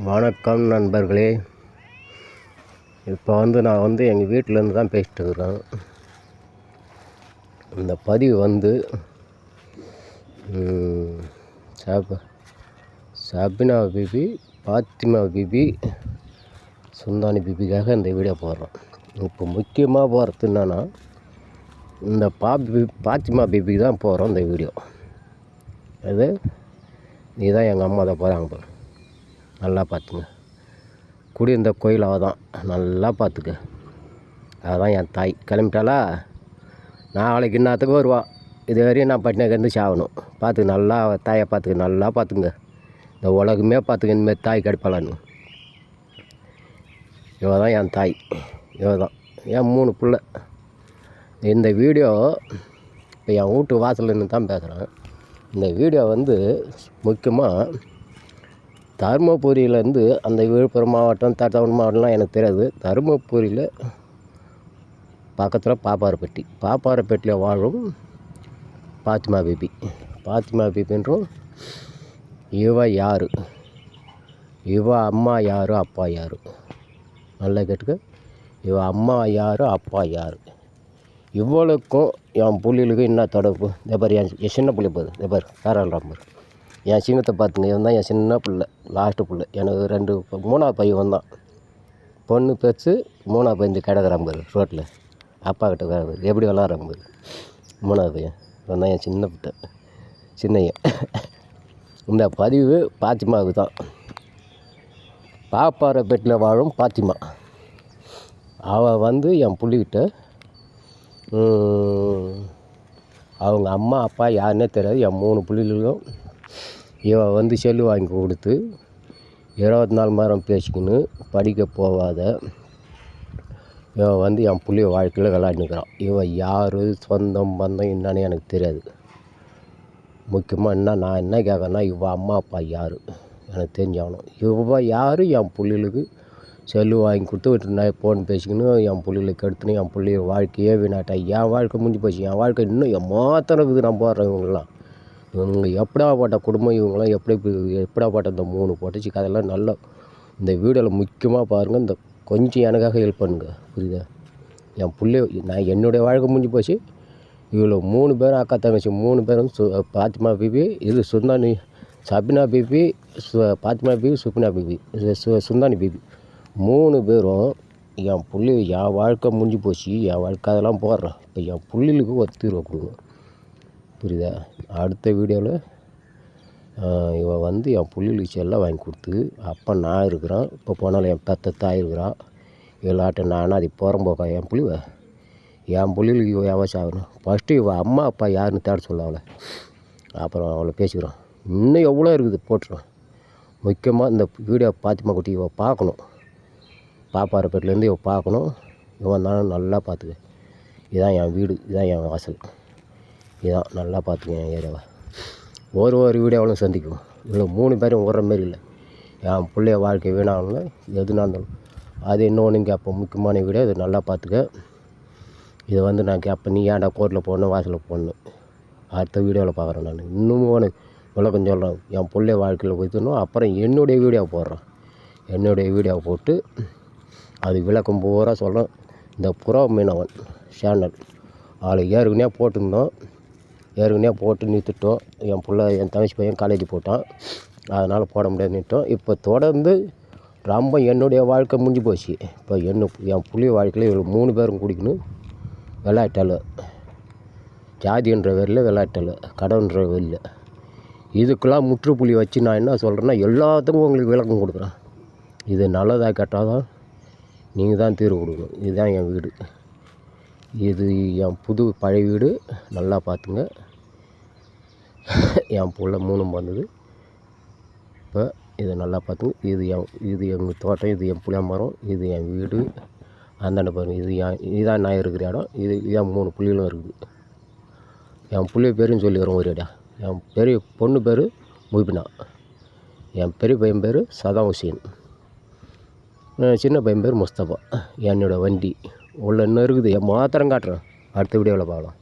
வணக்கம் நண்பர்களே. இப்போ நான் எங்கள் வீட்டிலேருந்து தான் பேசிட்டு இருக்கிறேன். இந்த பதிவு சபினா பிபி, பாத்திமா பிபி, சுந்தானி பிபிக்காக இந்த வீடியோ போடுறோம். இப்போ முக்கியமாக போகிறது என்னென்னா, இந்த பாத்திமா பிபிக்கு தான் போகிறோம் இந்த வீடியோ. அது நீ தான் எங்கள் அம்மா தான் போகிறாங்க பாரு, நல்லா பார்த்துங்க. குடி இந்த கோயில் அவள் தான், நல்லா பார்த்துக்க. அதுதான் என் தாய். கிளம்பிட்டாளா, நாளைக்கு இன்னத்துக்கு வருவா. இது வரையும் நான் பட்டினக்கு சாகணும். பார்த்துக்க நல்லா, தாயை பார்த்துக்க, நல்லா பார்த்துங்க. இந்த உலகமே பார்த்துக்க, இந்தமாரி தாய் கிடைப்பாளான்னு. இவ தான் என் தாய், இவ தான் என் 3 பிள்ளை. இந்த வீடியோ இப்போ என் வீட்டு வாசல்னு தான் பேசுகிறேன். இந்த வீடியோ முக்கியமாக தருமபுரியிலேருந்து, அந்த விழுப்புரம் மாவட்டம், தஞ்சாவூர் மாவட்டம்லாம் எனக்கு தெரியாது. தருமபுரியில் பக்கத்தில் பாப்பாரப்பட்டியில் வாழும் பாத்திமா பிபி. பாத்திமா பிபின்றோம். இவ யார், இவ அம்மா யார், அப்பா யார், நல்லா கேட்டுக்க. இவ அம்மா யார், அப்பா யார், இவளுக்கும் என் புள்ளிகளுக்கும் என்ன தொடர்பு? இதே பாரு, என் சின்ன பிள்ளை போகுது. இதே பாரு, பேராள்றாம்பரு. என் சிங்கத்தை பார்த்துங்க. இவன் தான் என் சின்ன பிள்ளை, லாஸ்ட்டு பிள்ளை. எனக்கு 3ஆவது பையன் வந்தான். பொண்ணு பெருசு, 3ஆவது பையன் கிடக்குறாம்பரு ரோட்டில், அப்பா கிட்ட கிடக்குது. எப்படி விளாட்றாம்பரு 3ஆவது பையன். இவன் தான் என் சின்ன பிள்ளை, சின்னையன். இந்த பதிவு பாத்திமாவுக்கு தான். பாப்பாரப்பேட்டில் வாழும் பாத்திமா. அவள் என் புள்ளிக்கிட்ட அவங்க அம்மா அப்பா யாருன்னே தெரியாது. என் 3 பிள்ளைகளும் இவன் செல்லு வாங்கி கொடுத்து 24 மணி நேரம் பேசிக்கின்னு படிக்க போகாத இவன் என் புள்ளிய வாழ்க்கையில் விளையாடினுக்கிறான். இவன் யார், சொந்தம் பந்தம் என்னன்னு எனக்கு தெரியாது. முக்கியமாக நான் என்ன கேட்குறேன்னா, இவன் அம்மா அப்பா யார் எனக்கு தெரிஞ்சாகணும். இவன் யார், என் புள்ளிகளுக்கு செல்லு வாங்கி கொடுத்து ஃபோன் பேசிக்கின்னு என் புள்ளிகளுக்கு எடுத்துன்னு என் புள்ளிய வாழ்க்கையே வீணாட்டா. என் வாழ்க்கை முடிஞ்சு போச்சு. என் வாழ்க்கை இன்னும் எம்மாத்திரம் இருக்குது. நான் போடுறேன் இவங்களாம். இவங்க எப்படாப்பட்ட குடும்பம், இவங்களாம் எப்படாப்பட்ட இந்த 3 பொட்டச்சி கதையெல்லாம் நல்லா இந்த வீடியோவில் முக்கியமாக பாருங்கள். இந்த கொஞ்சம் எனக்காக ஹெல்ப் பண்ணுங்க, புரியுதா? என் பிள்ளை என்னுடைய வாழ்க்கை முடிஞ்சு போச்சு. இவ்வளோ 3 பேரும் அக்கா தங்கச்சி 3 பேரும் பாத்திமா பிபி, இது சுந்தானி, சபினா பிபி, பாத்திமா பிபி, சுபினா பிபி, சுந்தானி பிபி 3 பேரும் என் புள்ளி. என் வாழ்க்கை முடிஞ்சு போச்சு. என் வாழ்க்கை அதெல்லாம் போடுறேன். இப்போ என் புள்ளிகளுக்கு ஒரு தீர்வை கொடுங்க, புரியுதா? அடுத்த வீடியோவில் இவன் என் புள்ளிகளுக்கு செல்லம் வாங்கி கொடுத்து, அப்போ நான் இருக்கிறான். இப்போ போனாலும் என் பெத்த தாய் இருக்கிறான். இவளாட்ட நான் அது புறம்போக்கா என் புள்ளிகளுக்கு இவன் எவன் ஆகணும். ஃபஸ்ட்டு இவன் அம்மா அப்பா யாருன்னு தேட சொல்ல அவளை. அப்புறம் அவளை பேசிக்கிறான். இன்னும் எவ்வளோ இருக்குது போட்டுருவான். முக்கியமாக இந்த வீடியோ பாத்திமா குட்டி இவன் பார்க்கணும். பாப்பாரப்பேட்டிலேருந்து இவன் பார்க்கணும். இவன் தான் நல்லா பார்த்துக்க. இதுதான் என் வீடு, இதுதான் என் வாசல், இதான் நல்லா பார்த்துக்க என் ஏரியாவை. ஒரு வீடியோவிலும் சந்திக்கும். இவ்வளோ 3 பேரும் ஓடுற மாரி இல்லை. என் பிள்ளைய வாழ்க்கை வீணாகணும். எதுனா இருந்தாலும் அது இன்னொன்று கேட்பேன். முக்கியமான வீடியோ இது, நல்லா பார்த்துக்க. இதை நான் கேட்பேன். நீ ஏன்டா கோர்ட்டில் போடணும், வாசலில் போடணும். அடுத்த வீடியோவில் பார்க்குறேன். நான் இன்னும் உனக்கு விளக்கம் சொல்கிறேன். என் பிள்ளைய வாழ்க்கையில் போய்த்தணும். அப்புறம் என்னுடைய வீடியோ போடுறேன். என்னுடைய வீடியோவை போட்டு அது விளக்கம் பூரா சொல்கிறேன். இந்த புறா மீனவன் சேனல் ஆள் ஏற்கனவே போட்டிருந்தோம். ஏற்கனவே போட்டு நிறுத்திட்டோம். என் தங்கச்சி பையன் காலேஜ் போட்டான், அதனால் போட முடியாது நிறுத்தோம். இப்போ தொடர்ந்து ரொம்ப என்னுடைய வாழ்க்கை முடிஞ்சு போச்சு. இப்போ என் புள்ளிய வாழ்க்கையில் இவ்வளோ 3 பேரும் குடிக்கணும். விளையாட்டால் ஜாதின்ற பேரில் விளையாட்டால், கடவுன்ற வெளில இதுக்கெல்லாம் முற்றுப்புள்ளி வச்சு நான் என்ன சொல்கிறேன்னா, எல்லாத்துக்கும் உங்களுக்கு விளக்கம் கொடுக்குறேன். இது நல்லதாக கேட்டால் தான் நீங்கள் தான் தீர்வு கொடுக்கணும். இதுதான் என் வீடு. இது என் பழைய வீடு. நல்லா பார்த்துங்க. என் புள்ள 3 வந்தது. இப்போ இதை நல்லா பார்த்துங்க. இது எங்கள் தோட்டம், இது என் புளிய மரம், இது என் வீடு. அந்தாண்ட பாருங்கள், இதுதான் நான் இருக்கிற இடம். இது என் 3 புள்ளிகளும் இருக்குது. என் புள்ளிய பேருன்னு சொல்லி வரோம் ஒரேடா. என் பெரிய பொண்ணு பேர் முபினா, என் பெரிய பையன் பேர் சதாம் ஹுசேன், சின்ன பையன் பேர் முஸ்தபா. என்னோடய வண்டி உள்ள இன்னும் இருக்குது. என் மாத்திரம் காட்டுறேன். அடுத்த வீடியோவில் பார்க்கலாம்.